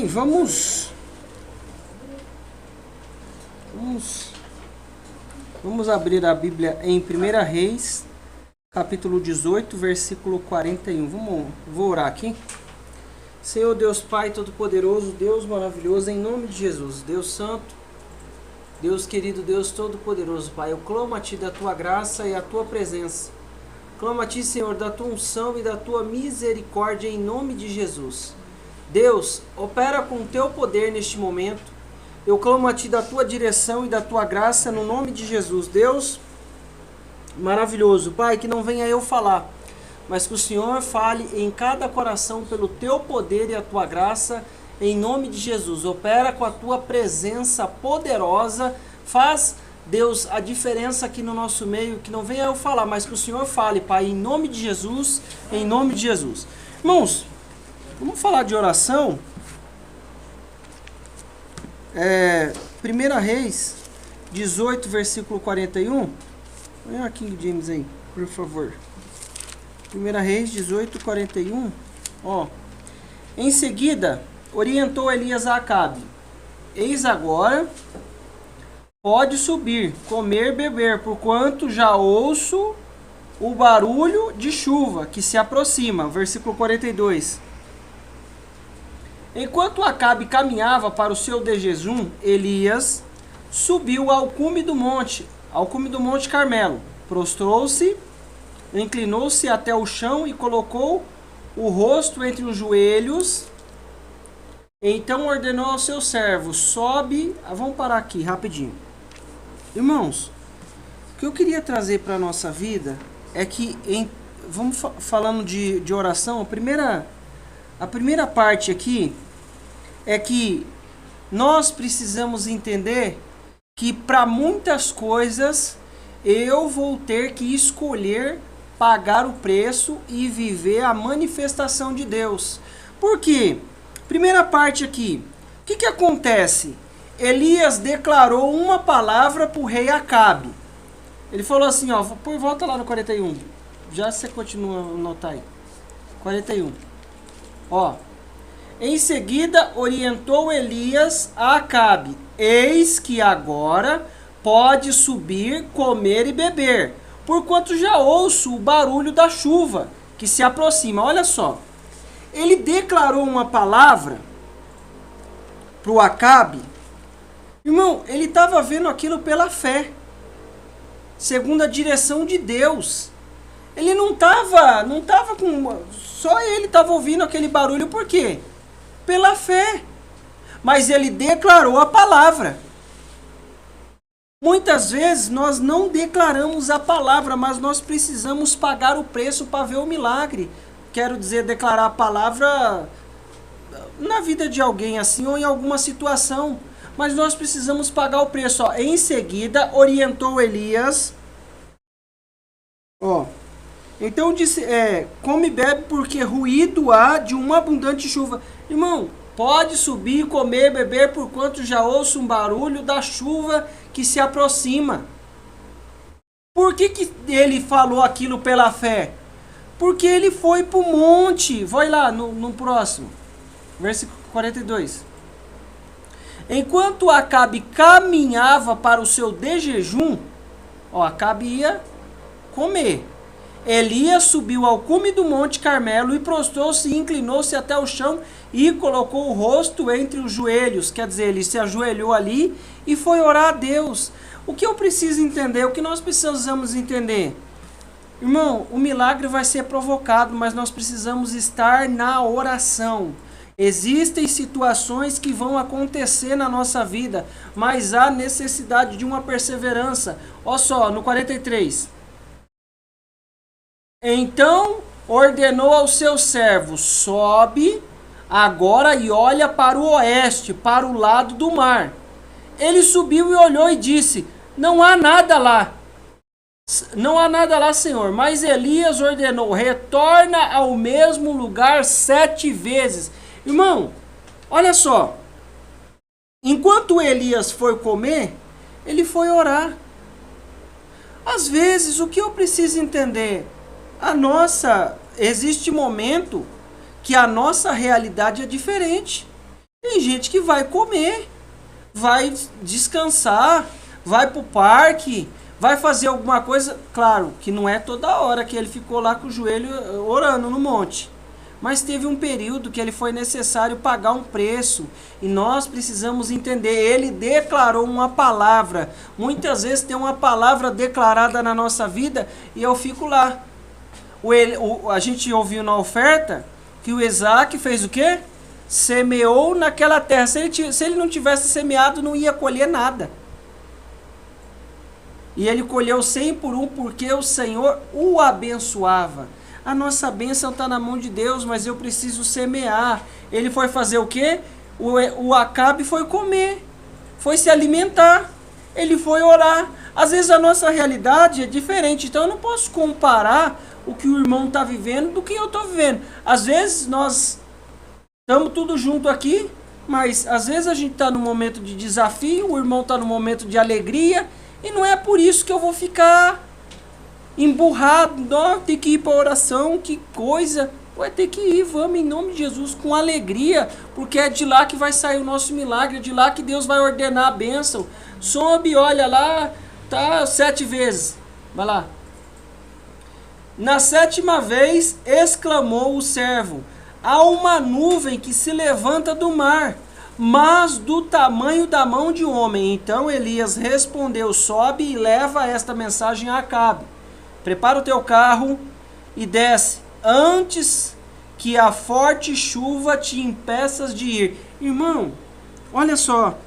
Bem, vamos abrir a Bíblia em 1 Reis, capítulo 18, versículo 41. Vou orar aqui. Senhor Deus Pai Todo-Poderoso, Deus maravilhoso, em nome de Jesus, Deus Santo, Deus querido, Deus Todo-Poderoso, Pai, eu clamo a Ti da Tua graça e a Tua presença. Clamo a Ti, Senhor, da Tua unção e da Tua misericórdia, em nome de Jesus. Deus, opera com o Teu poder neste momento. Eu clamo a Ti da Tua direção e da Tua graça, no nome de Jesus. Deus maravilhoso, Pai, que não venha eu falar, mas que o Senhor fale em cada coração pelo Teu poder e a Tua graça, em nome de Jesus. Opera com a Tua presença poderosa, faz, Deus, a diferença aqui no nosso meio, que não venha eu falar, mas que o Senhor fale, Pai, em nome de Jesus, em nome de Jesus. Irmãos, vamos falar de oração. 1 Reis 18, versículo 41. Olha a King James aí, por favor. 1 Reis 18, 41. Ó. Em seguida, orientou Elias a Acabe: eis agora, pode subir, comer, beber, porquanto já ouço o barulho de chuva que se aproxima. Versículo 42. Enquanto Acabe caminhava para o seu jejum, Elias subiu ao cume do monte Carmelo. Prostrou-se, inclinou-se até o chão e colocou o rosto entre os joelhos. Então ordenou ao seu servo: sobe. Vamos parar aqui rapidinho. Irmãos, o que eu queria trazer para a nossa vida é que, vamos falando de oração, a primeira parte aqui é que nós precisamos entender que para muitas coisas eu vou ter que escolher pagar o preço e viver a manifestação de Deus. Por quê? Primeira parte aqui, o que acontece? Elias declarou uma palavra para o rei Acabe. Ele falou assim, ó, volta lá no 41, já você continua a anotar aí. 41, ó. Em seguida orientou Elias a Acabe: eis que agora pode subir, comer e beber, porquanto já ouço o barulho da chuva que se aproxima. Olha só, ele declarou uma palavra para o Acabe. Irmão, ele estava vendo aquilo pela fé, segundo a direção de Deus. Ele não estava com... Só ele estava ouvindo aquele barulho, por quê? Pela fé. Mas ele declarou a palavra. Muitas vezes nós não declaramos a palavra, mas nós precisamos pagar o preço para ver o milagre. Quero dizer, declarar a palavra na vida de alguém assim, ou em alguma situação. Mas nós precisamos pagar o preço. Ó. Em seguida, orientou Elias. Ó. Então disse, come e bebe, porque ruído há de uma abundante chuva. Irmão, pode subir, comer, beber, porquanto já ouço um barulho da chuva que se aproxima. Por que ele falou aquilo pela fé? Porque ele foi para o monte. Vai lá no próximo. Versículo 42. Enquanto Acabe caminhava para o seu jejum, Acabe ia comer. Elias subiu ao cume do monte Carmelo e prostrou-se e inclinou-se até o chão e colocou o rosto entre os joelhos. Quer dizer, ele se ajoelhou ali e foi orar a Deus. O que eu preciso entender? O que nós precisamos entender? Irmão, o milagre vai ser provocado, mas nós precisamos estar na oração. Existem situações que vão acontecer na nossa vida, mas há necessidade de uma perseverança. Olha só, no 43. Então ordenou ao seu servo: sobe agora e olha para o oeste, para o lado do mar. Ele subiu e olhou e disse: não há nada lá. Não há nada lá, Senhor. Mas Elias ordenou: retorna ao mesmo lugar 7 vezes. Irmão, olha só. Enquanto Elias foi comer, ele foi orar. Às vezes, o que eu preciso entender? Existe momento que a nossa realidade é diferente. Tem gente que vai comer, vai descansar, vai pro parque, vai fazer alguma coisa. Claro que não é toda hora que ele ficou lá com o joelho orando no monte. Mas teve um período que ele foi necessário pagar um preço. E nós precisamos entender. Ele declarou uma palavra. Muitas vezes tem uma palavra declarada na nossa vida e eu fico lá. A gente ouviu na oferta que o Isaac fez o quê? Semeou naquela terra. Se ele não tivesse semeado, não ia colher nada. E ele colheu 100 por um porque o Senhor o abençoava. A nossa bênção está na mão de Deus, mas eu preciso semear. Ele foi fazer o quê? O Acabe foi comer, foi se alimentar, ele foi orar. Às vezes a nossa realidade é diferente, então eu não posso comparar o que o irmão está vivendo do que eu estou vivendo. Às vezes nós estamos tudo junto aqui, mas às vezes a gente está no momento de desafio, o irmão está no momento de alegria, e não é por isso que eu vou ficar emburrado, não, tem que ir para oração, que coisa. Vai ter que ir, vamos em nome de Jesus, com alegria, porque é de lá que vai sair o nosso milagre, é de lá que Deus vai ordenar a bênção. Sobe, olha lá, tá 7 vezes, vai lá. Na 7ª vez, exclamou o servo, há uma nuvem que se levanta do mar, mas do tamanho da mão de homem. Então Elias respondeu, sobe e leva esta mensagem a Acabe. Prepara o teu carro e desce, antes que a forte chuva te impeças de ir. Irmão, olha só,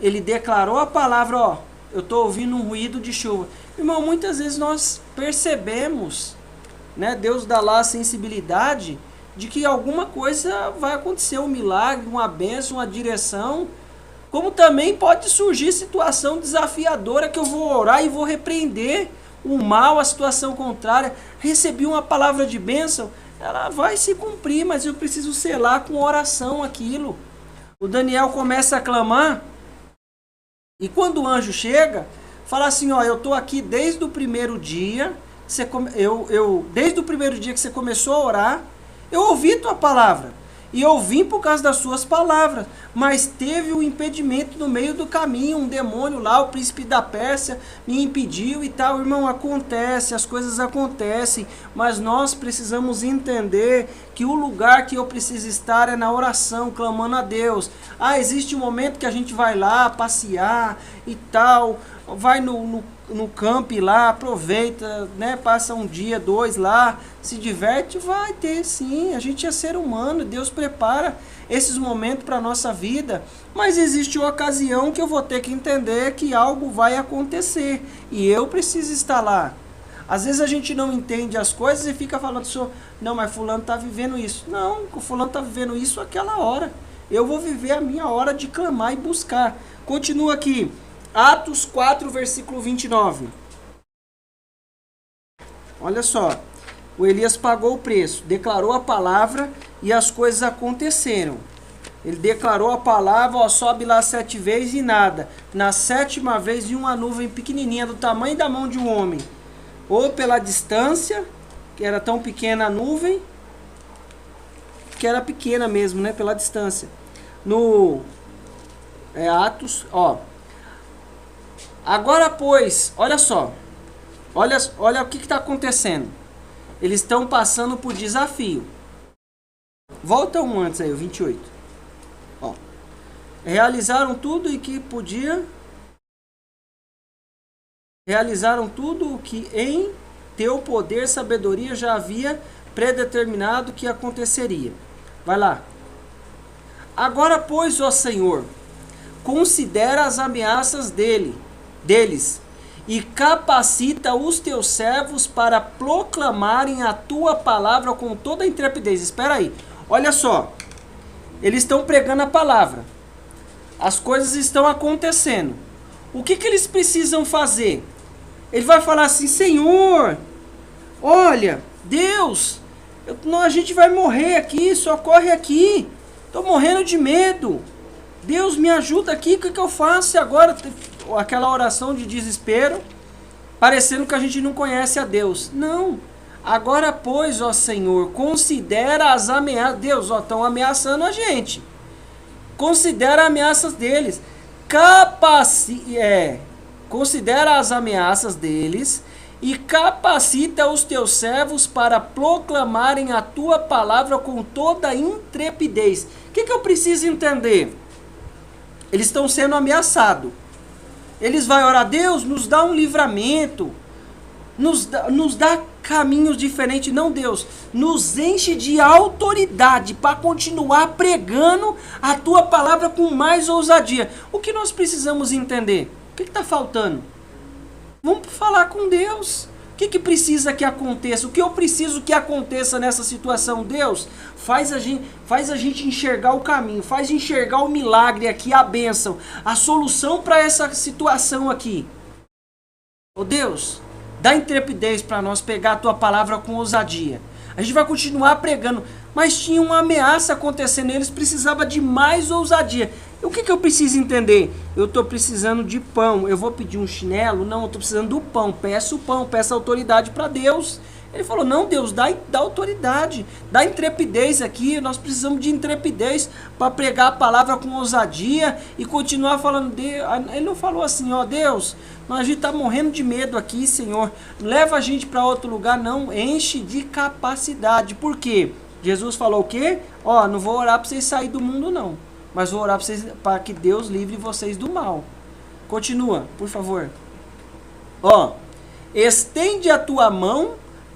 ele declarou a palavra, ó, eu estou ouvindo um ruído de chuva. Irmão, muitas vezes nós percebemos, né, Deus dá lá a sensibilidade de que alguma coisa vai acontecer, um milagre, uma bênção, uma direção, como também pode surgir situação desafiadora que eu vou orar e vou repreender o mal, a situação contrária. Recebi uma palavra de bênção, ela vai se cumprir, mas eu preciso selar com oração aquilo. O Daniel começa a clamar, e quando o anjo chega, fala assim, ó, eu estou aqui desde o primeiro dia, desde o primeiro dia que você começou a orar, eu ouvi tua palavra, e eu vim por causa das suas palavras, mas teve um impedimento no meio do caminho, um demônio lá, o príncipe da Pérsia, me impediu e tal. Irmão, acontece, as coisas acontecem, mas nós precisamos entender que o lugar que eu preciso estar é na oração, clamando a Deus. Ah, existe um momento que a gente vai lá passear e tal, vai no campo lá, aproveita, né, passa um dia, 2 lá, se diverte, vai ter sim, a gente é ser humano, Deus prepara esses momentos para a nossa vida, mas existe uma ocasião que eu vou ter que entender que algo vai acontecer, e eu preciso estar lá. Às vezes a gente não entende as coisas e fica falando, não, mas fulano está vivendo isso. Não, o fulano está vivendo isso aquela hora, eu vou viver a minha hora de clamar e buscar. Continua aqui, Atos 4, versículo 29. Olha só. O Elias pagou o preço, declarou a palavra e as coisas aconteceram. Ele declarou a palavra, ó, sobe lá 7 vezes e nada. Na 7ª vez vinha uma nuvem pequenininha do tamanho da mão de um homem. Ou pela distância, que era tão pequena a nuvem, que era pequena mesmo, né, pela distância. No Atos, ó. Agora, pois, olha só, olha o que está acontecendo. Eles estão passando por desafio. Volta um antes aí, o 28. Ó. Realizaram tudo o que podia. Realizaram tudo o que em teu poder, sabedoria já havia predeterminado que aconteceria. Vai lá. Agora, pois, ó Senhor, considera as ameaças deles e capacita os teus servos para proclamarem a tua palavra com toda a intrepidez. Espera aí, olha só, eles estão pregando a palavra, as coisas estão acontecendo. O que eles precisam fazer? Ele vai falar assim, Senhor, olha, Deus, a gente vai morrer aqui, socorre aqui, estou morrendo de medo, Deus me ajuda aqui, o que eu faço? E agora, aquela oração de desespero, parecendo que a gente não conhece a Deus. Não, agora pois, ó Senhor, considera as ameaças, Deus, ó, estão ameaçando a gente, Considera as ameaças deles. Considera as ameaças deles e capacita os teus servos para proclamarem a tua palavra com toda intrepidez. O que eu preciso entender? Eles estão sendo ameaçados. Eles vão orar, Deus, nos dá um livramento, nos dá caminhos diferentes. Não, Deus, nos enche de autoridade para continuar pregando a tua palavra com mais ousadia. O que nós precisamos entender? O que está faltando? Vamos falar com Deus. O que precisa que aconteça? O que eu preciso que aconteça nessa situação? Deus, faz a gente enxergar o caminho, faz enxergar o milagre aqui, a bênção, a solução para essa situação aqui. Oh Deus, dá intrepidez para nós pegar a tua palavra com ousadia. A gente vai continuar pregando, mas tinha uma ameaça acontecendo, eles precisavam de mais ousadia. O que eu preciso entender? Eu estou precisando de pão. Eu vou pedir um chinelo? Não, eu estou precisando do pão. Peço o pão, peço autoridade para Deus. Ele falou, não, Deus, dá autoridade, dá intrepidez aqui. Nós precisamos de intrepidez para pregar a palavra com ousadia e continuar falando. Ele não falou assim, ó Deus, a gente está morrendo de medo aqui, Senhor. Leva a gente para outro lugar. Não, enche de capacidade. Por quê? Jesus falou o quê? Ó, não vou orar para vocês saírem do mundo, não. Mas vou orar para que Deus livre vocês do mal. Continua, por favor. Ó, estende a tua mão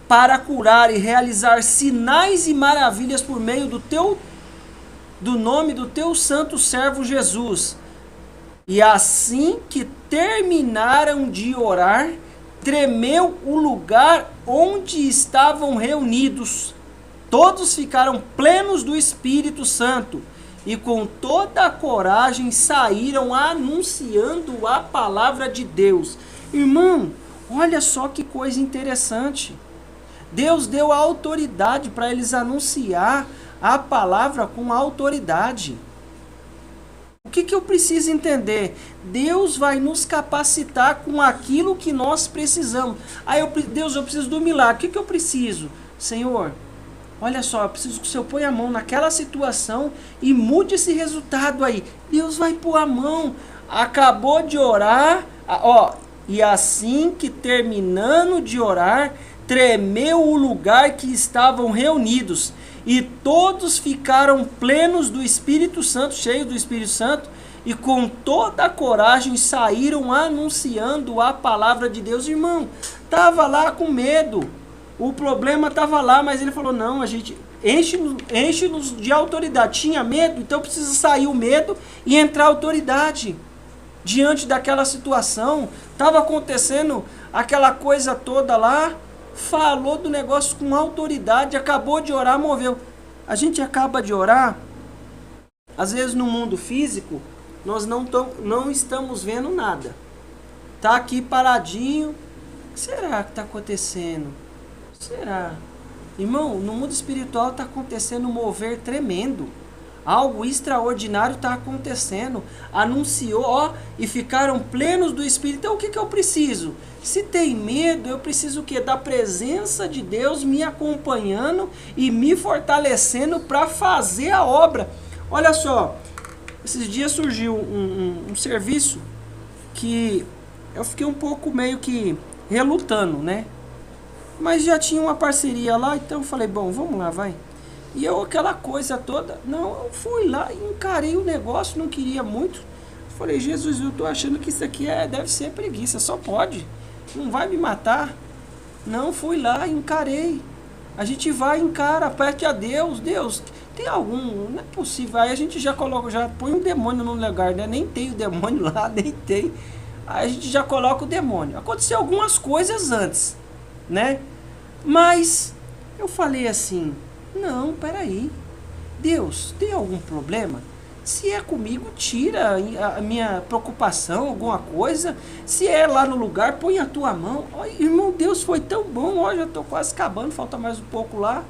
para curar e realizar sinais e maravilhas por meio do nome do teu santo servo Jesus. E assim que terminaram de orar, tremeu o lugar onde estavam reunidos. Todos ficaram plenos do Espírito Santo e com toda a coragem saíram anunciando a palavra de Deus. Irmão, olha só que coisa interessante. Deus deu a autoridade para eles anunciar a palavra com autoridade. O que eu preciso entender? Deus vai nos capacitar com aquilo que nós precisamos. Deus, eu preciso do milagre. O que eu preciso? Senhor, olha só, eu preciso que o Senhor ponha a mão naquela situação e mude esse resultado aí. Deus vai pôr a mão. Acabou de orar, e assim que terminando de orar, tremeu o lugar que estavam reunidos. E todos ficaram plenos do Espírito Santo, cheios do Espírito Santo, e com toda a coragem saíram anunciando a palavra de Deus. Irmão, estava lá com medo. O problema estava lá, mas ele falou, não, a gente enche-nos de autoridade. Tinha medo, então precisa sair o medo e entrar a autoridade. Diante daquela situação, estava acontecendo aquela coisa toda lá, falou do negócio com autoridade, acabou de orar, moveu. A gente acaba de orar, às vezes no mundo físico, nós não estamos vendo nada. Está aqui paradinho, o que será que está acontecendo? Será? Irmão, no mundo espiritual está acontecendo um mover tremendo. Algo extraordinário está acontecendo. Anunciou, e ficaram plenos do Espírito. Então o que eu preciso? Se tem medo, eu preciso o quê? Da presença de Deus me acompanhando e me fortalecendo para fazer a obra. Olha só, esses dias surgiu um serviço que eu fiquei um pouco meio que relutando, né? Mas já tinha uma parceria lá, então eu falei, bom, vamos lá, vai. E eu, aquela coisa toda, não, eu fui lá e encarei o negócio, não queria muito. Falei, Jesus, eu tô achando que isso aqui deve ser preguiça, só pode. Não vai me matar. Não, fui lá, encarei. A gente vai, encara, pede a Deus. Deus, tem algum, não é possível. Aí a gente já coloca, já põe um demônio no lugar, né? Nem tem o demônio lá, nem tem. Aí a gente já coloca o demônio. Aconteceu algumas coisas antes, né? Mas eu falei assim, não, peraí, Deus, tem algum problema? Se é comigo, tira a minha preocupação, alguma coisa. Se é lá no lugar, põe a tua mão. Oh, irmão, Deus foi tão bom, ó, já estou quase acabando, falta mais um pouco lá.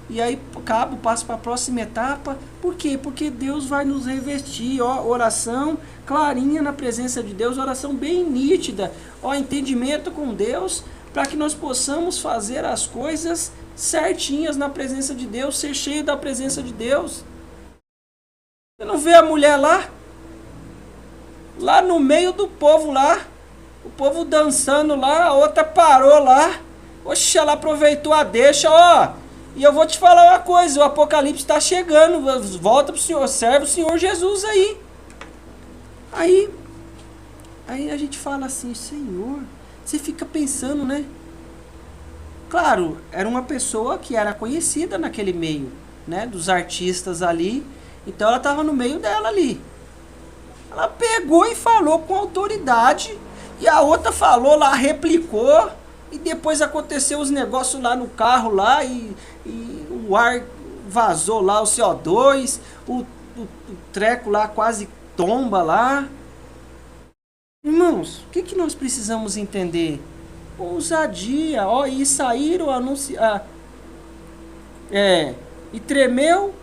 E aí acabo, passo para a próxima etapa. Por quê? Porque Deus vai nos revestir, ó, oração clarinha na presença de Deus, oração bem nítida, ó, entendimento com Deus, para que nós possamos fazer as coisas certinhas na presença de Deus, ser cheio da presença de Deus. Você não vê a mulher lá? Lá no meio do povo lá. O povo dançando lá, a outra parou lá. Oxe, ela aproveitou a deixa, ó. E eu vou te falar uma coisa, o Apocalipse está chegando. Volta pro Senhor, serve o Senhor Jesus aí. Aí a gente fala assim, Senhor, você fica pensando, né? Claro, era uma pessoa que era conhecida naquele meio, né? Dos artistas ali. Então ela estava no meio dela ali. Ela pegou e falou com autoridade. E a outra falou lá, replicou. E depois aconteceu os negócios lá no carro lá. E o ar vazou lá, o CO2. O treco lá quase tomba lá. Irmãos, o que nós precisamos entender? Ousadia, ó, e saíram anunciar. E tremeu.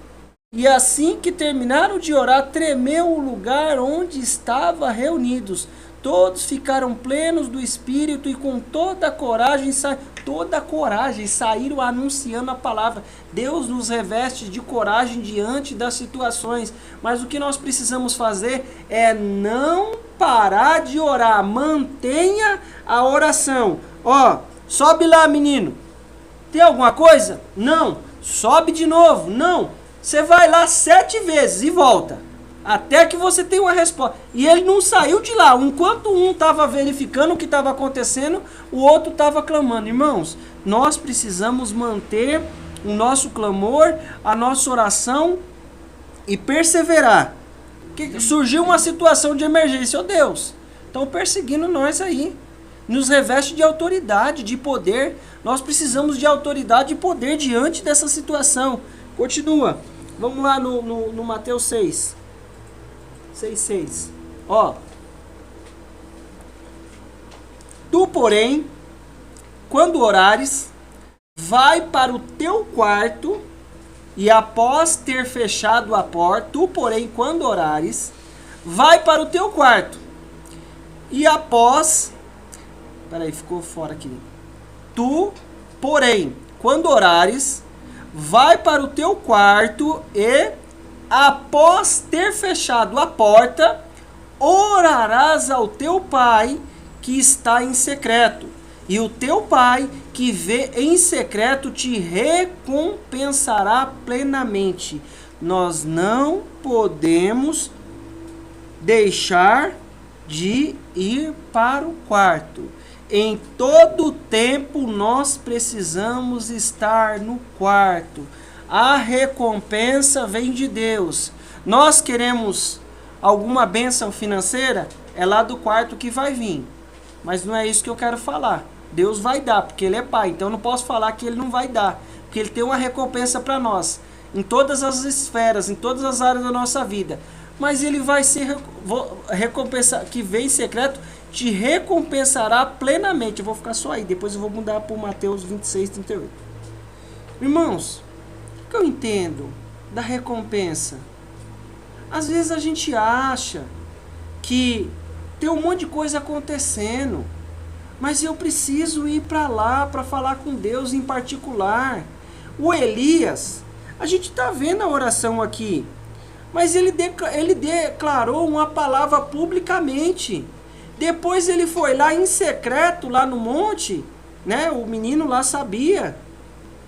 E assim que terminaram de orar, tremeu o lugar onde estavam reunidos. Todos ficaram plenos do Espírito e com toda a coragem saíram anunciando a palavra. Deus nos reveste de coragem diante das situações. Mas o que nós precisamos fazer é não parar de orar. Mantenha a oração. Ó, sobe lá, menino. Tem alguma coisa? Não. Sobe de novo. Não. Você vai lá 7 vezes e volta. Até que você tenha uma resposta. E ele não saiu de lá. Enquanto um estava verificando o que estava acontecendo, o outro estava clamando. Irmãos, nós precisamos manter o nosso clamor, a nossa oração e perseverar. Que surgiu uma situação de emergência, ó Deus. Estão perseguindo nós aí. Nos reveste de autoridade, de poder. Nós precisamos de autoridade e poder diante dessa situação. Continua. Vamos lá no Mateus 6. 6,6. Ó. Tu, porém, quando orares, vai para o teu quarto e após ter fechado a porta, tu, porém, quando orares, vai para o teu quarto e após... Peraí, ficou fora aqui. Tu, porém, quando orares, vai para o teu quarto e, após ter fechado a porta, orarás ao teu pai que está em secreto. E o teu pai que vê em secreto te recompensará plenamente. Nós não podemos deixar de ir para o quarto. Em todo tempo nós precisamos estar no quarto. A recompensa vem de Deus. Nós queremos alguma bênção financeira? É lá do quarto que vai vir. Mas não é isso que eu quero falar. Deus vai dar, porque Ele é Pai. Então eu não posso falar que Ele não vai dar. Porque Ele tem uma recompensa para nós. Em todas as esferas, em todas as áreas da nossa vida. Mas Ele vai ser recompensa que vem em secreto, te recompensará plenamente. Eu vou ficar só aí, depois eu vou mudar para o Mateus 26, 38. Irmãos, o que eu entendo da recompensa? Às vezes a gente acha que tem um monte de coisa acontecendo, mas eu preciso ir para lá para falar com Deus em particular. O Elias, a gente está vendo a oração aqui, mas ele declarou uma palavra publicamente. Depois ele foi lá em secreto, lá no monte, né? O menino lá sabia.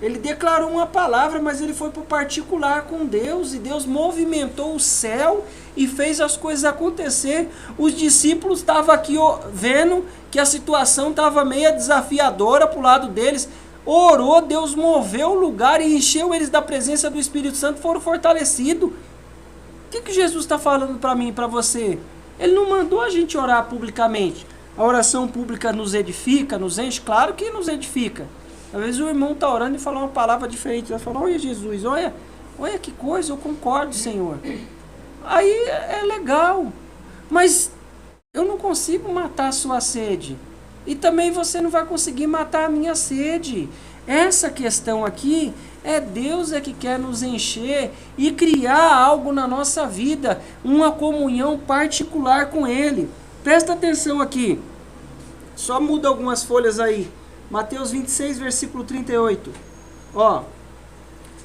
Ele declarou uma palavra, mas ele foi para o particular com Deus. E Deus movimentou o céu e fez as coisas acontecer. Os discípulos estavam aqui vendo que a situação estava meio desafiadora para o lado deles. Orou, Deus moveu o lugar e encheu eles da presença do Espírito Santo, foram fortalecidos. O que Jesus está falando para mim e para você? Ele não mandou a gente orar publicamente. A oração pública nos edifica, nos enche? Claro que nos edifica. Às vezes o irmão está orando e fala uma palavra diferente. Ele fala, olha Jesus, olha que coisa, eu concordo, Senhor. Aí é legal. Mas eu não consigo matar a sua sede. E também você não vai conseguir matar a minha sede. Essa questão aqui é Deus que quer nos encher e criar algo na nossa vida, uma comunhão particular com Ele. Presta atenção aqui, só muda algumas folhas aí. Mateus 26, versículo 38. Ó,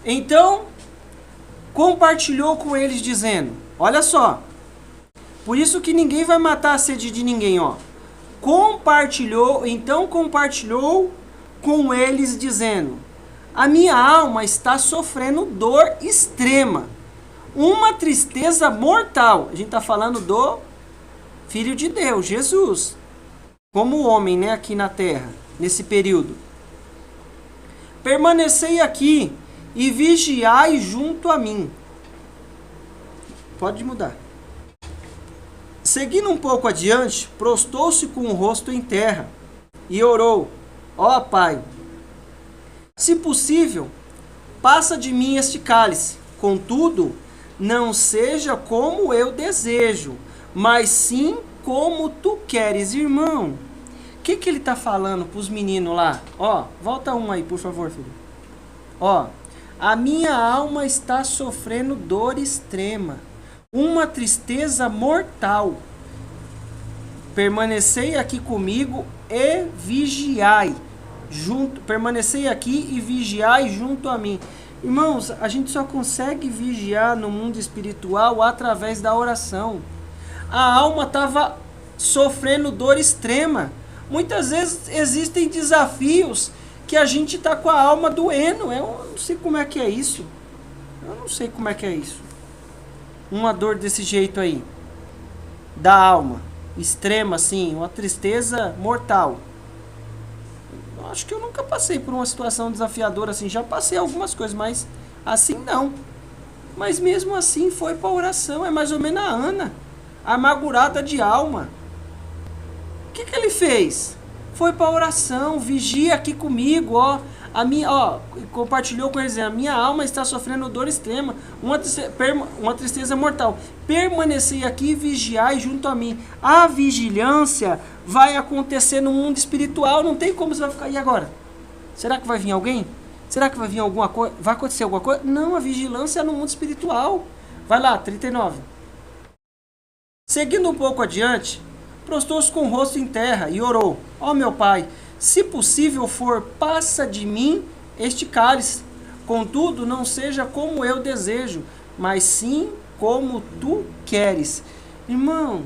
então compartilhou com eles dizendo, Olha só. Por isso que ninguém vai matar a sede de ninguém, ó. Então compartilhou com eles, dizendo: a minha alma está sofrendo dor extrema, uma tristeza mortal. A gente está falando do Filho de Deus, Jesus, como homem, né, aqui na terra, nesse período. Permanecei aqui e vigiai junto a mim. Pode mudar. Seguindo um pouco adiante, prostou-se com o rosto em terra e orou: ó Pai, se possível, passa de mim este cálice. Contudo, não seja como eu desejo, mas sim como tu queres. Irmão, o que ele está falando para os meninos lá? Ó, volta um aí, por favor, filho. Ó, a minha alma está sofrendo dor extrema, uma tristeza mortal. Permanecei aqui comigo e vigiai. Permanecei aqui e vigiai junto a mim. Irmãos, a gente só consegue vigiar no mundo espiritual através da oração. A alma estava sofrendo dor extrema. Muitas vezes existem desafios que a gente está com a alma doendo. Eu não sei como é que é isso. Uma dor desse jeito aí, da alma, extrema assim, uma tristeza mortal. Acho que eu nunca passei por uma situação desafiadora assim. Já passei algumas coisas, mas assim não. Mas mesmo assim foi para oração. É mais ou menos a Ana, amargurada de alma. O que ele fez? Foi para oração. Vigia aqui comigo, ó. Compartilhou com eles: a minha alma está sofrendo dor extrema, uma tristeza mortal. Permanecei aqui e vigiai junto a mim. A vigilância vai acontecer no mundo espiritual. Não tem como você vai ficar. E agora? Será que vai vir alguém? Será que vai vir alguma coisa? Vai acontecer alguma coisa? Não, a vigilância é no mundo espiritual. Vai lá, 39. Seguindo um pouco adiante, prostou-se com o rosto em terra e orou: ó meu Pai, se possível for, passa de mim este cálice. Contudo, não seja como eu desejo, mas sim como tu queres. Irmão,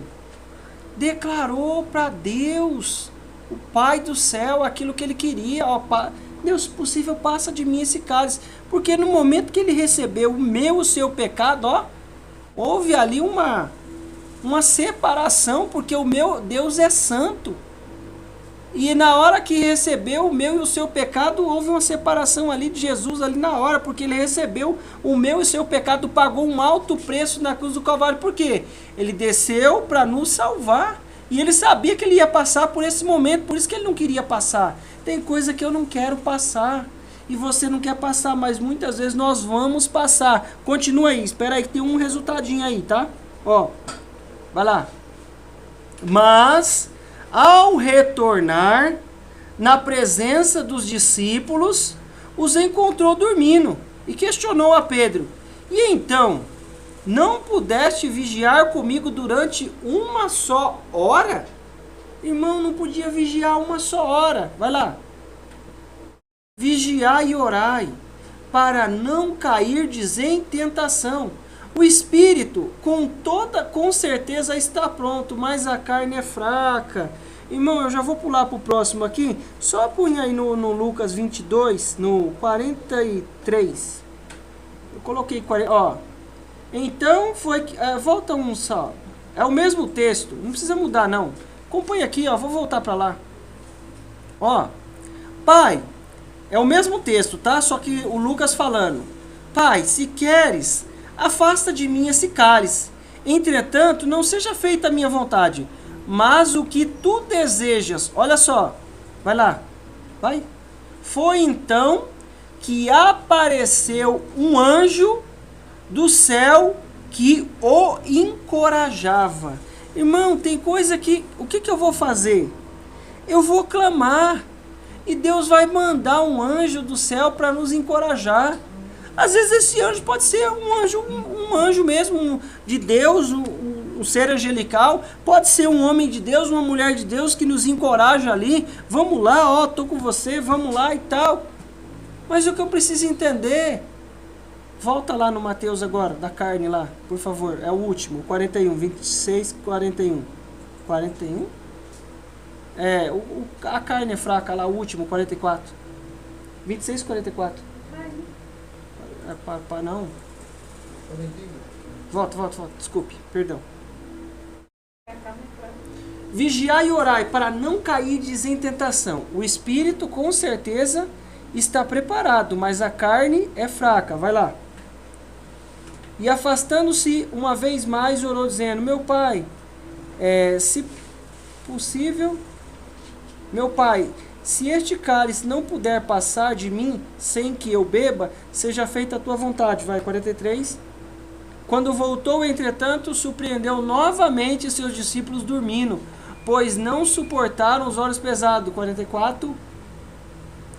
declarou para Deus, o Pai do céu, aquilo que ele queria. Ó, Deus, se possível, passa de mim esse cálice. Porque no momento que ele recebeu o meu, o seu pecado, ó, houve ali uma separação, porque o meu Deus é santo. E na hora que recebeu o meu e o seu pecado, houve uma separação ali de Jesus, ali na hora, porque ele recebeu o meu e o seu pecado, pagou um alto preço na cruz do Calvário. Por quê? Ele desceu para nos salvar. E ele sabia que ele ia passar por esse momento, por isso que ele não queria passar. Tem coisa que eu não quero passar, e você não quer passar, mas muitas vezes nós vamos passar. Continua aí, espera aí que tem um resultadinho aí, tá? Ó, vai lá. Mas ao retornar na presença dos discípulos, os encontrou dormindo e questionou a Pedro: e então, não pudeste vigiar comigo durante uma só hora? Irmão, não podia vigiar uma só hora. Vai lá. Vigiai e orai, para não cairdes em tentação. O espírito, com certeza, está pronto, mas a carne é fraca. Irmão, eu já vou pular para o próximo aqui. Só punha aí no Lucas 22, no 43. Eu coloquei 40, ó. Então foi... volta um só. É o mesmo texto, não precisa mudar não. Acompanha aqui, ó, vou voltar para lá. Ó, Pai, é o mesmo texto, tá? Só que o Lucas falando: Pai, se queres, afasta de mim esse cálice. Entretanto, não seja feita a minha vontade, mas o que tu desejas. Olha só, vai lá, vai. Foi então que apareceu um anjo do céu que o encorajava. Irmão, tem coisa que... O que eu vou fazer? Eu vou clamar. E Deus vai mandar um anjo do céu para nos encorajar. Às vezes esse anjo pode ser um anjo mesmo, de Deus, um ser angelical. Pode ser um homem de Deus, uma mulher de Deus que nos encoraja ali. Vamos lá, ó, tô com você, vamos lá e tal. Mas o que eu preciso entender... Volta lá no Mateus agora, da carne lá, por favor. É o último, 41, 26, 41. 41? A carne é fraca lá, o último, 44. 26, 44. Não. 41. Volta. Desculpe, perdão. Vigiai e orai para não cairdes em tentação. O espírito com certeza está preparado, mas a carne é fraca. Vai lá. E afastando-se uma vez mais, orou dizendo: meu pai, se possível, meu pai, se este cálice não puder passar de mim sem que eu beba, seja feita a tua vontade. Vai, 43. Quando voltou, entretanto, surpreendeu novamente seus discípulos dormindo, pois não suportaram os olhos pesados. 44.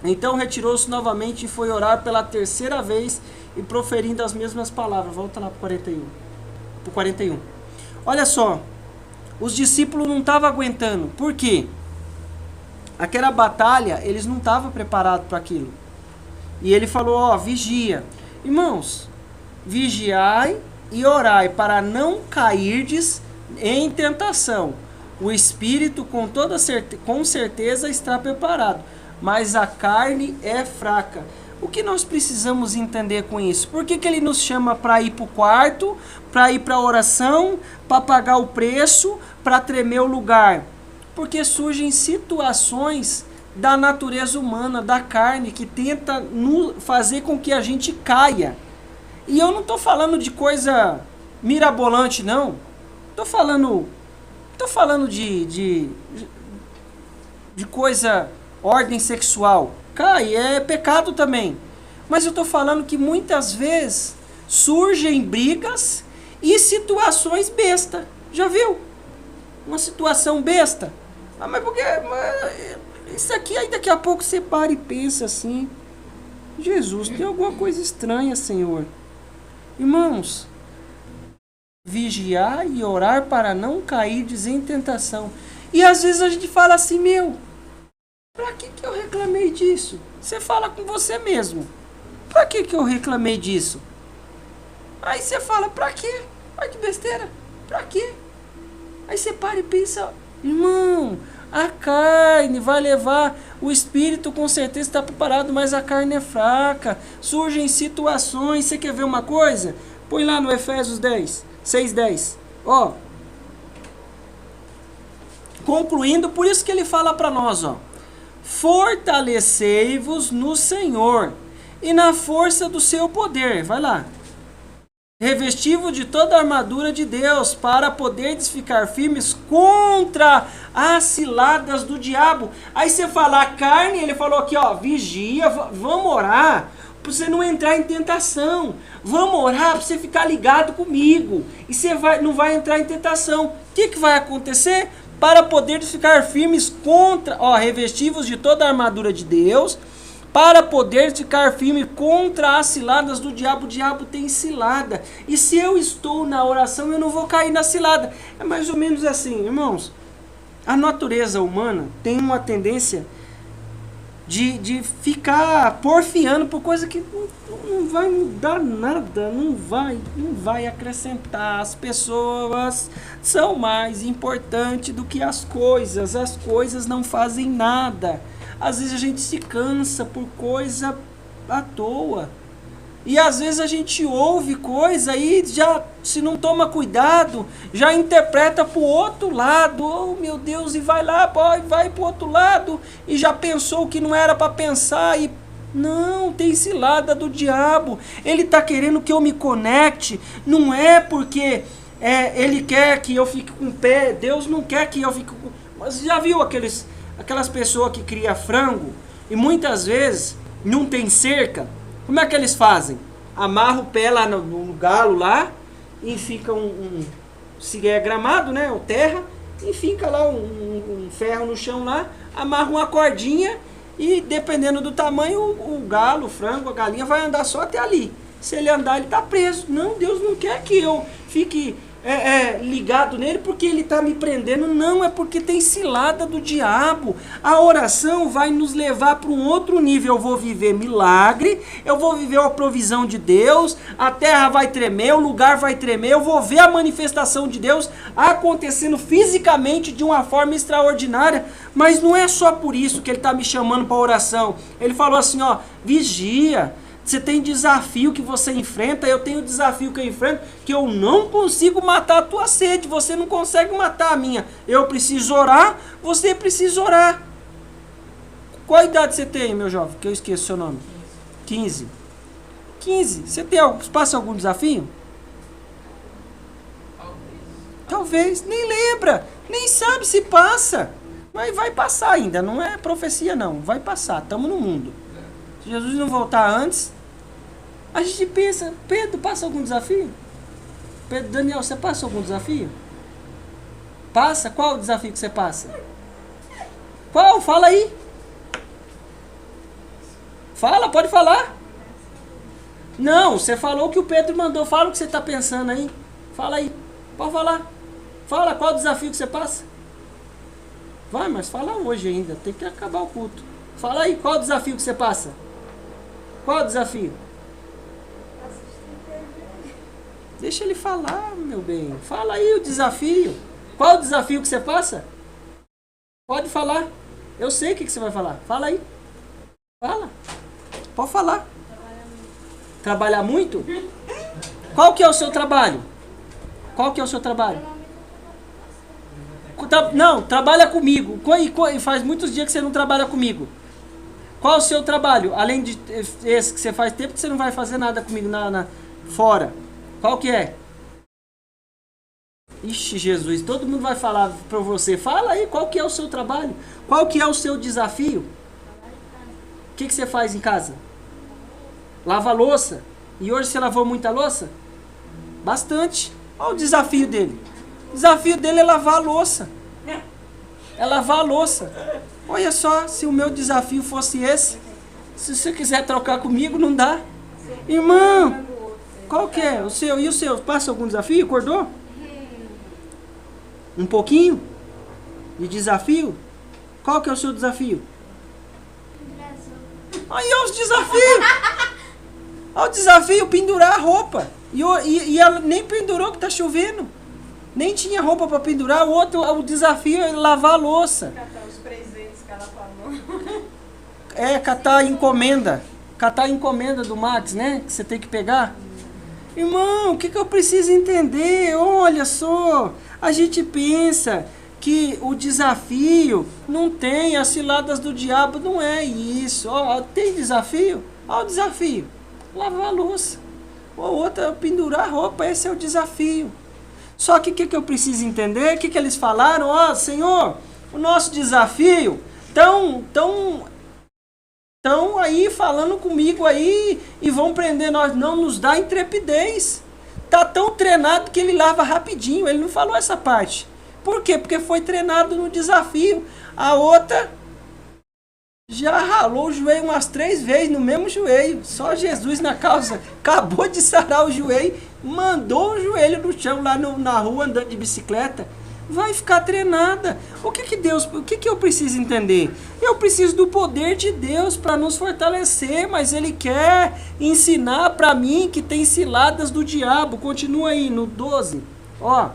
Então retirou-se novamente e foi orar pela terceira vez e proferindo as mesmas palavras. Volta lá para o 41. Olha só, os discípulos não estavam aguentando. Por quê? Aquela batalha, eles não estavam preparados para aquilo. E ele falou, vigia. Irmãos, vigiai e orai para não cairdes em tentação. O espírito com certeza está preparado, mas a carne é fraca. O que nós precisamos entender com isso? Por que ele nos chama para ir para o quarto, para ir para a oração, para pagar o preço, para tremer o lugar? Porque surgem situações da natureza humana, da carne, que tenta fazer com que a gente caia. E eu não estou falando de coisa mirabolante, não. Estou falando de coisa, ordem sexual. Cai, é pecado também. Mas eu estou falando que muitas vezes surgem brigas e situações besta. Já viu? Uma situação besta. Mas porque isso aqui, aí daqui a pouco você para e pensa assim: Jesus, tem alguma coisa estranha, Senhor. Irmãos, vigiar e orar para não cair em tentação. E às vezes a gente fala assim: pra que eu reclamei disso? Você fala com você mesmo. Pra que eu reclamei disso? Aí você fala: pra quê? Olha que besteira. Pra quê? Aí você para e pensa: irmão, a carne vai levar, o espírito com certeza está preparado, mas a carne é fraca. Surgem situações. Você quer ver uma coisa? Põe lá no Efésios 6:10. Concluindo, por isso que ele fala para nós, fortalecei-vos no Senhor e na força do seu poder. Vai lá. Revesti-vos de toda a armadura de Deus para poderes ficar firmes contra as ciladas do diabo. Aí você fala a carne, ele falou aqui, vigia, vamos orar para você não entrar em tentação. Vamos orar para você ficar ligado comigo. E você não vai entrar em tentação. O que vai acontecer? Para poder ficar firmes contra, revesti-vos de toda a armadura de Deus, para poder ficar firme contra as ciladas do diabo. O diabo tem cilada. E se eu estou na oração, eu não vou cair na cilada. É mais ou menos assim, irmãos. A natureza humana tem uma tendência de ficar porfiando por coisa que não vai mudar nada, não vai acrescentar. As pessoas são mais importantes do que as coisas não fazem nada. Às vezes a gente se cansa por coisa à toa. E às vezes a gente ouve coisa e já, se não toma cuidado, já interpreta para o outro lado. Oh, meu Deus, e vai lá, vai para o outro lado. E já pensou que não era para pensar. E não, tem cilada do diabo. Ele está querendo que eu me conecte. Não é porque ele quer que eu fique com o pé. Deus não quer que eu fique com... Mas já viu aquelas pessoas que criam frango e muitas vezes não tem cerca? Como é que eles fazem? Amarra o pé lá no galo lá e fica se é gramado, né, ou terra, e fica lá um ferro no chão lá, amarra uma cordinha e dependendo do tamanho, o galo, o frango, a galinha vai andar só até ali. Se ele andar, ele está preso. Não, Deus não quer que eu fique ligado nele porque ele está me prendendo. Não, é porque tem cilada do diabo. A oração vai nos levar para um outro nível. Eu vou viver milagre, eu vou viver a provisão de Deus, a terra vai tremer, o lugar vai tremer, eu vou ver a manifestação de Deus acontecendo fisicamente de uma forma extraordinária. Mas não é só por isso que ele está me chamando para oração. Ele falou assim, ó, vigia. Você tem desafio que você enfrenta, eu tenho desafio que eu enfrento, que eu não consigo matar a tua sede, você não consegue matar a minha. Eu preciso orar, você precisa orar. Qual idade você tem, meu jovem? Que eu esqueço o seu nome. 15. 15. Você passa algum desafio? Talvez. Nem lembra, nem sabe se passa. Mas vai passar ainda, não é profecia não, vai passar, estamos no mundo. Se Jesus não voltar antes, a gente pensa, Pedro, passa algum desafio? Pedro, Daniel, você passa algum desafio? Passa? Qual o desafio que você passa? Qual? Fala aí. Fala, pode falar. Não, você falou que o Pedro mandou, fala o que você está pensando aí. Fala aí, pode falar. Fala, qual o desafio que você passa? Vai, mas fala hoje ainda, tem que acabar o culto. Fala aí, qual o desafio que você passa? Qual o desafio? Deixa ele falar, meu bem. Fala aí o desafio. Qual o desafio que você passa? Pode falar. Eu sei o que você vai falar. Fala aí. Fala. Pode falar. Trabalhar muito? Qual que é o seu trabalho? Qual que é o seu trabalho? Não, trabalha comigo. E faz muitos dias que você não trabalha comigo. Qual o seu trabalho? Além de esse que você faz tempo que você não vai fazer nada comigo fora. Qual que é? Ixi, Jesus, todo mundo vai falar para você. Fala aí, qual que é o seu trabalho? Qual que é o seu desafio? O que você faz em casa? Lava a louça. E hoje você lavou muita louça? Bastante. Olha o desafio dele. O desafio dele é lavar a louça. É lavar a louça. Olha só, se o meu desafio fosse esse, se você quiser trocar comigo, não dá. Irmão, qual que é? O seu e o seu? Passa algum desafio? Acordou? Um pouquinho? De desafio? Qual que é o seu desafio? Aí olha os desafios. Olha o desafio, pendurar a roupa. E ela nem pendurou que tá chovendo. Nem tinha roupa para pendurar. O desafio é lavar a louça. Catar os presentes que ela falou. Catar a encomenda. Catar a encomenda do Max, né? Que você tem que pegar. Irmão, o que eu preciso entender? Olha só, a gente pensa que o desafio não tem as ciladas do diabo, não é isso. Ó, tem desafio? Olha o desafio. Lavar a louça. Ou outra, pendurar a roupa, esse é o desafio. Só que o que eu preciso entender? O que eles falaram? Ó, Senhor, o nosso desafio, estão aí falando comigo aí e vão prender nós. Não nos dá intrepidez. Tá tão treinado que ele lava rapidinho. Ele não falou essa parte. Por quê? Porque foi treinado no desafio. A outra já ralou o joelho umas 3 vezes no mesmo joelho. Só Jesus na causa. Acabou de sarar o joelho. Mandou o joelho no chão lá na rua andando de bicicleta. Vai ficar treinada. O que eu preciso entender? Eu preciso do poder de Deus para nos fortalecer, mas Ele quer ensinar para mim que tem ciladas do diabo. Continua aí no 12. Ó,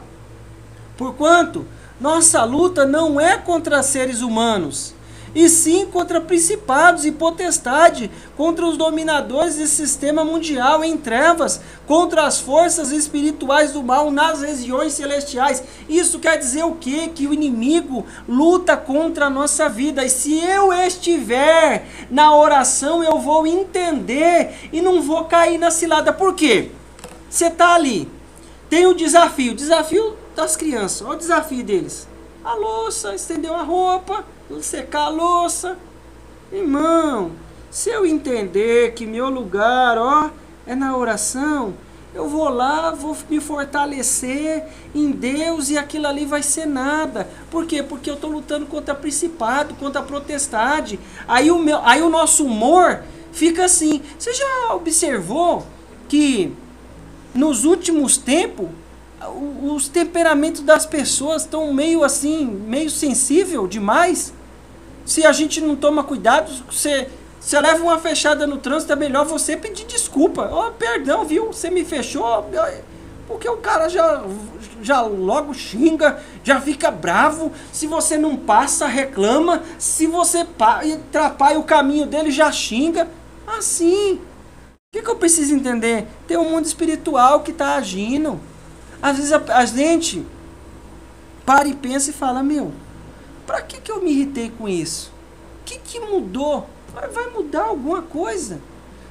porquanto nossa luta não é contra seres humanos, e sim contra principados e potestade, contra os dominadores desse sistema mundial em trevas, contra as forças espirituais do mal nas regiões celestiais. Isso quer dizer o quê? Que o inimigo luta contra a nossa vida, e se eu estiver na oração, eu vou entender e não vou cair na cilada. Por quê? Você está ali, tem o desafio das crianças, olha o desafio deles. A louça, estender uma roupa, secar a louça. Irmão, se eu entender que meu lugar, é na oração, eu vou lá, vou me fortalecer em Deus e aquilo ali vai ser nada. Por quê? Porque eu estou lutando contra principado, contra a potestade. Aí o nosso humor fica assim. Você já observou que nos últimos tempos os temperamentos das pessoas estão meio assim, meio sensível demais. Se a gente não toma cuidado, você leva uma fechada no trânsito, é melhor você pedir desculpa. Oh, perdão, viu? Você me fechou. Porque o cara já logo xinga, já fica bravo. Se você não passa, reclama. Se você atrapalha o caminho dele, já xinga. Assim. O que eu preciso entender? Tem um mundo espiritual que está agindo. Às vezes a gente para e pensa e fala, meu, pra que eu me irritei com isso? O que mudou? Vai mudar alguma coisa?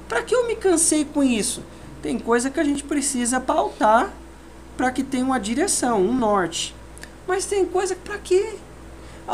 Pra que eu me cansei com isso? Tem coisa que a gente precisa pautar para que tenha uma direção, um norte. Mas tem coisa que pra quê?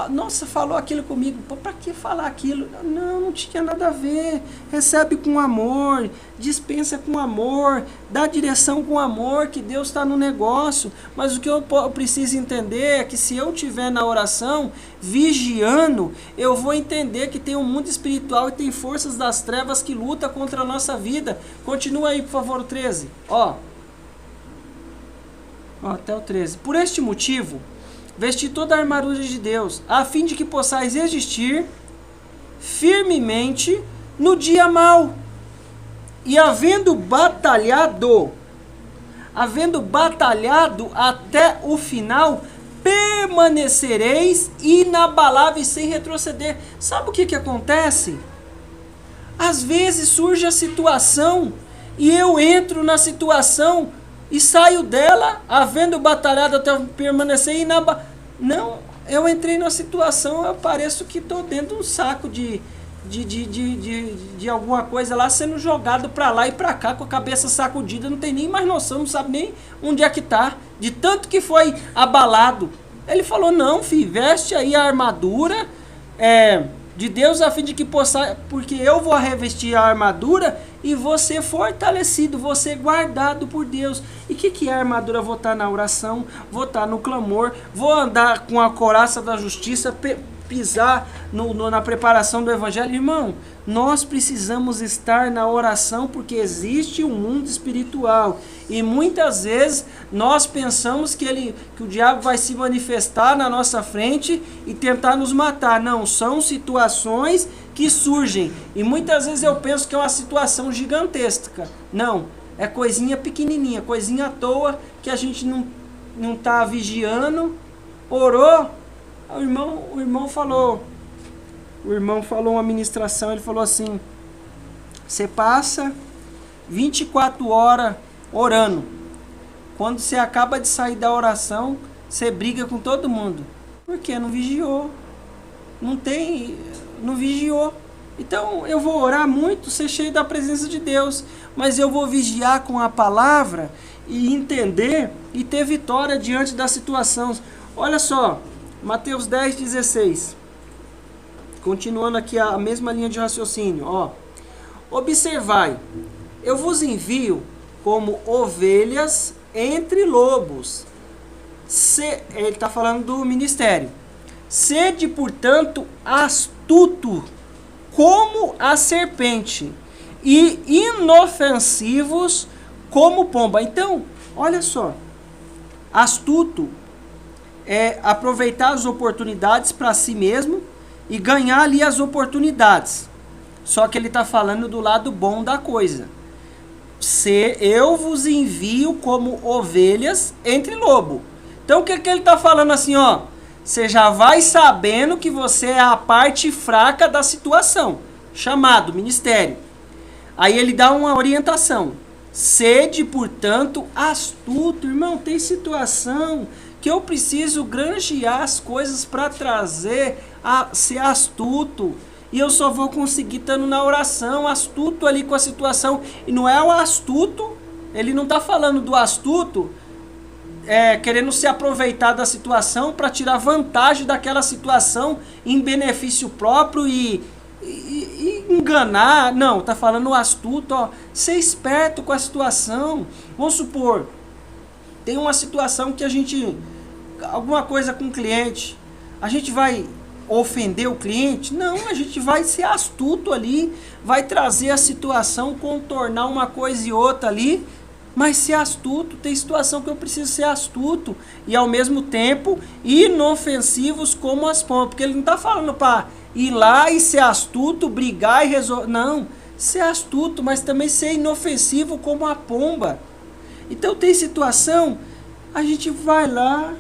Nossa, falou aquilo comigo. Pô, pra que falar aquilo? Não tinha nada a ver. Recebe com amor, dispensa com amor, dá direção com amor, que Deus está no negócio. Mas o que eu preciso entender é que se eu estiver na oração, vigiando, eu vou entender que tem um mundo espiritual e tem forças das trevas que lutam contra a nossa vida. Continua aí, por favor, o 13. Até o 13. Por este motivo, vesti toda a armadura de Deus, a fim de que possais resistir firmemente no dia mau. E havendo batalhado até o final, permanecereis inabaláveis sem retroceder. Sabe o que acontece? Às vezes surge a situação e eu entro na situação e saio dela, havendo batalhado até permanecer inabalável. Não, eu entrei numa situação, eu pareço que estou dentro de um saco de alguma coisa lá, sendo jogado para lá e para cá, com a cabeça sacudida, não tem nem mais noção, não sabe nem onde é que está, de tanto que foi abalado. Ele falou, não, filho, veste aí a armadura de Deus, a fim de que possa, porque eu vou revestir a armadura e vou ser fortalecido, vou ser guardado por Deus. E o que é a armadura? Vou estar na oração, vou estar no clamor, vou andar com a couraça da justiça, pisar na preparação do evangelho. Irmão, nós precisamos estar na oração porque existe um mundo espiritual e muitas vezes nós pensamos que o diabo vai se manifestar na nossa frente e tentar nos matar. Não, são situações que surgem e muitas vezes eu penso que é uma situação gigantesca. Não, é coisinha pequenininha, coisinha à toa que a gente não está vigiando. Orou, o irmão falou uma ministração, ele falou assim, você passa 24 horas orando, quando você acaba de sair da oração, você briga com todo mundo, porque não vigiou, não vigiou. Então eu vou orar muito, ser cheio da presença de Deus, mas eu vou vigiar com a palavra e entender e ter vitória diante das situações. Olha só, Mateus 10:16. Continuando aqui a mesma linha de raciocínio, observai, eu vos envio como ovelhas entre lobos. Ele está falando do ministério. Sede, portanto, astuto como a serpente e inofensivos como pomba. Então, olha só, astuto é aproveitar as oportunidades para si mesmo e ganhar ali as oportunidades. Só que ele está falando do lado bom da coisa. Eu vos envio como ovelhas entre lobo. Então o que ele está falando assim, você já vai sabendo que você é a parte fraca da situação. Chamado, ministério. Aí ele dá uma orientação. Sede, portanto, astuto. Irmão, tem situação que eu preciso granjear as coisas para trazer a ser astuto. E eu só vou conseguir estando na oração, astuto ali com a situação. E não é o astuto, ele não está falando do astuto querendo se aproveitar da situação para tirar vantagem daquela situação em benefício próprio e enganar. Não, está falando o astuto, ser esperto com a situação. Vamos supor, tem uma situação que alguma coisa com o cliente, a gente vai ofender o cliente? Não, a gente vai ser astuto ali, vai trazer a situação, contornar uma coisa e outra ali, mas ser astuto. Tem situação que eu preciso ser astuto e ao mesmo tempo inofensivos como as pombas, porque ele não está falando para ir lá e ser astuto, brigar e resolver, não, ser astuto, mas também ser inofensivo como a pomba. Então tem situação, a gente vai lá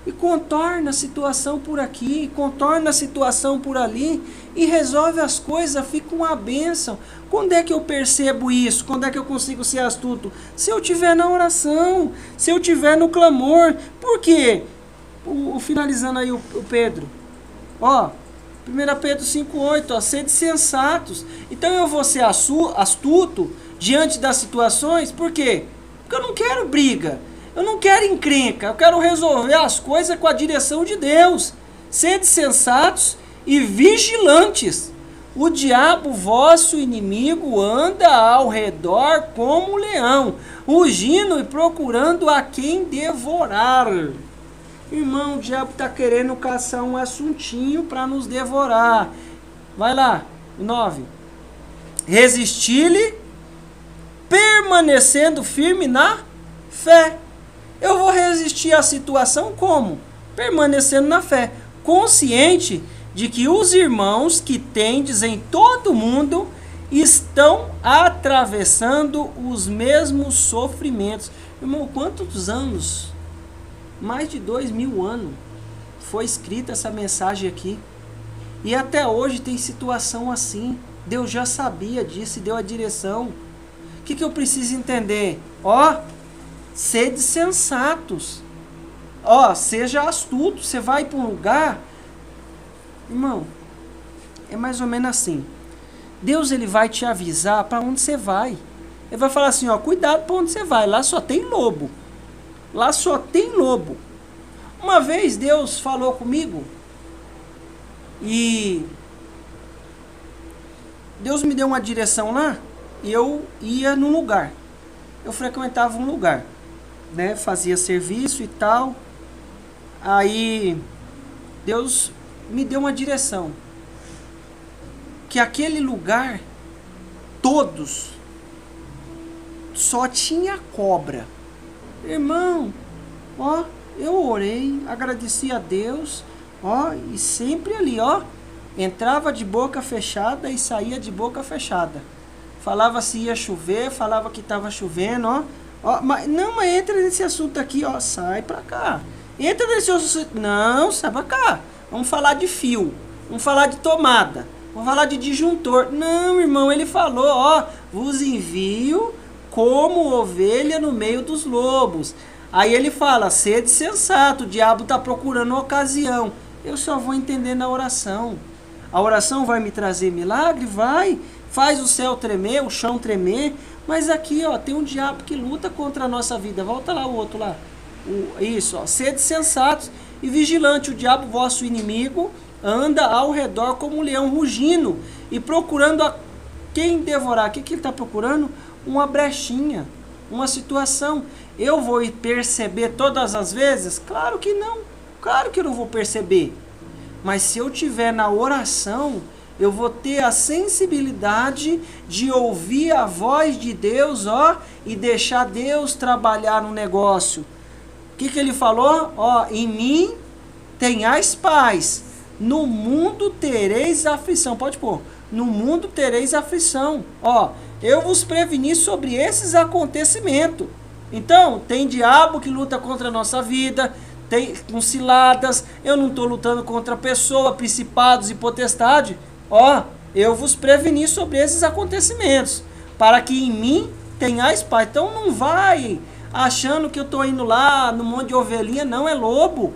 e contorna a situação por aqui, contorna a situação por ali e resolve as coisas, fica uma bênção. Quando é que eu percebo isso? Quando é que eu consigo ser astuto? Se eu estiver na oração, se eu estiver no clamor. Por quê? Finalizando aí o Pedro. Ó, 1 Pedro 5,8, sede sensatos. Então eu vou ser astuto diante das situações, por quê? Porque eu não quero briga. Eu não quero encrenca, eu quero resolver as coisas com a direção de Deus. Sede sensatos e vigilantes. O diabo, vosso inimigo, anda ao redor como um leão, rugindo e procurando a quem devorar. Irmão, o diabo está querendo caçar um assuntinho para nos devorar. Vai lá, 9. Resistir-lhe, permanecendo firme na fé. Eu vou resistir à situação como? Permanecendo na fé, consciente de que os irmãos que tendes em todo o mundo estão atravessando os mesmos sofrimentos. Irmão, quantos anos? Mais de 2000 anos foi escrita essa mensagem aqui. E até hoje tem situação assim. Deus já sabia disso e deu a direção. O que eu preciso entender? Sede sensatos. Seja astuto. Você vai para um lugar, irmão, é mais ou menos assim. Deus, ele vai te avisar para onde você vai. Ele vai falar assim, cuidado para onde você vai. Lá só tem lobo. Lá só tem lobo. Uma vez Deus falou comigo e Deus me deu uma direção lá e eu ia num lugar. Eu frequentava um lugar, né? Fazia serviço e tal. Aí Deus me deu uma direção. Que aquele lugar, todos, só tinha cobra. Irmão, eu orei, agradeci a Deus, e sempre ali, entrava de boca fechada e saía de boca fechada. Falava se ia chover, falava que estava chovendo, mas entra nesse assunto aqui, sai pra cá. Entra nesse assunto, não, sai pra cá. Vamos falar de fio, vamos falar de tomada, vamos falar de disjuntor. Não, irmão, ele falou, vos envio como ovelha no meio dos lobos. Aí ele fala, sede sensato, o diabo está procurando ocasião. Eu só vou entender na oração. A oração vai me trazer milagre? Vai. Faz o céu tremer, o chão tremer. Mas aqui, tem um diabo que luta contra a nossa vida. Volta lá o outro lá. Sede sensatos e vigilante. O diabo, vosso inimigo, anda ao redor como um leão rugindo e procurando a quem devorar. O que ele está procurando? Uma brechinha, uma situação. Eu vou perceber todas as vezes? Claro que não. Claro que eu não vou perceber. Mas se eu estiver na oração, eu vou ter a sensibilidade de ouvir a voz de Deus, e deixar Deus trabalhar no negócio. O que ele falou? Em mim tenhais paz. No mundo tereis aflição. Pode pôr. No mundo tereis aflição. Eu vos preveni sobre esses acontecimentos. Então, tem diabo que luta contra a nossa vida, tem ciladas, eu não estou lutando contra pessoa, principados e potestade. Eu vos preveni sobre esses acontecimentos, para que em mim tenhais paz. Então não vai achando que eu estou indo lá no monte de ovelhinha, não, é lobo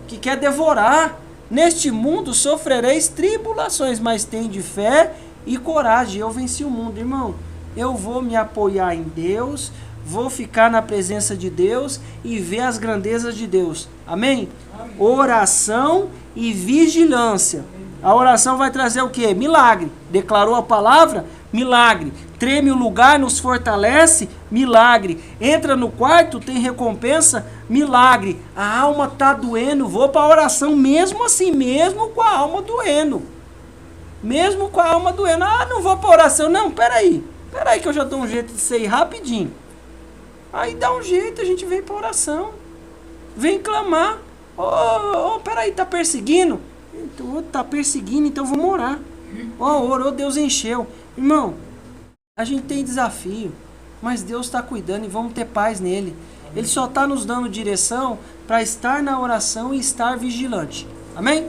que quer devorar. Neste mundo sofrereis tribulações, mas tende fé e coragem. Eu venci o mundo, irmão. Eu vou me apoiar em Deus, vou ficar na presença de Deus e ver as grandezas de Deus. Amém? Amém. Oração e vigilância. A oração vai trazer o quê? Milagre. Declarou a palavra? Milagre. Treme o lugar, nos fortalece? Milagre. Entra no quarto, tem recompensa? Milagre. A alma está doendo, vou para a oração mesmo assim, mesmo com a alma doendo. Mesmo com a alma doendo. Não vou para a oração. Não, peraí que eu já dou um jeito de sair rapidinho. Aí dá um jeito, a gente vem para oração. Vem clamar. Peraí, tá perseguindo? Então, tá perseguindo, então vamos orar. Orou, Deus encheu. Irmão, a gente tem desafio, mas Deus está cuidando e vamos ter paz nele. Ele só está nos dando direção para estar na oração e estar vigilante. Amém?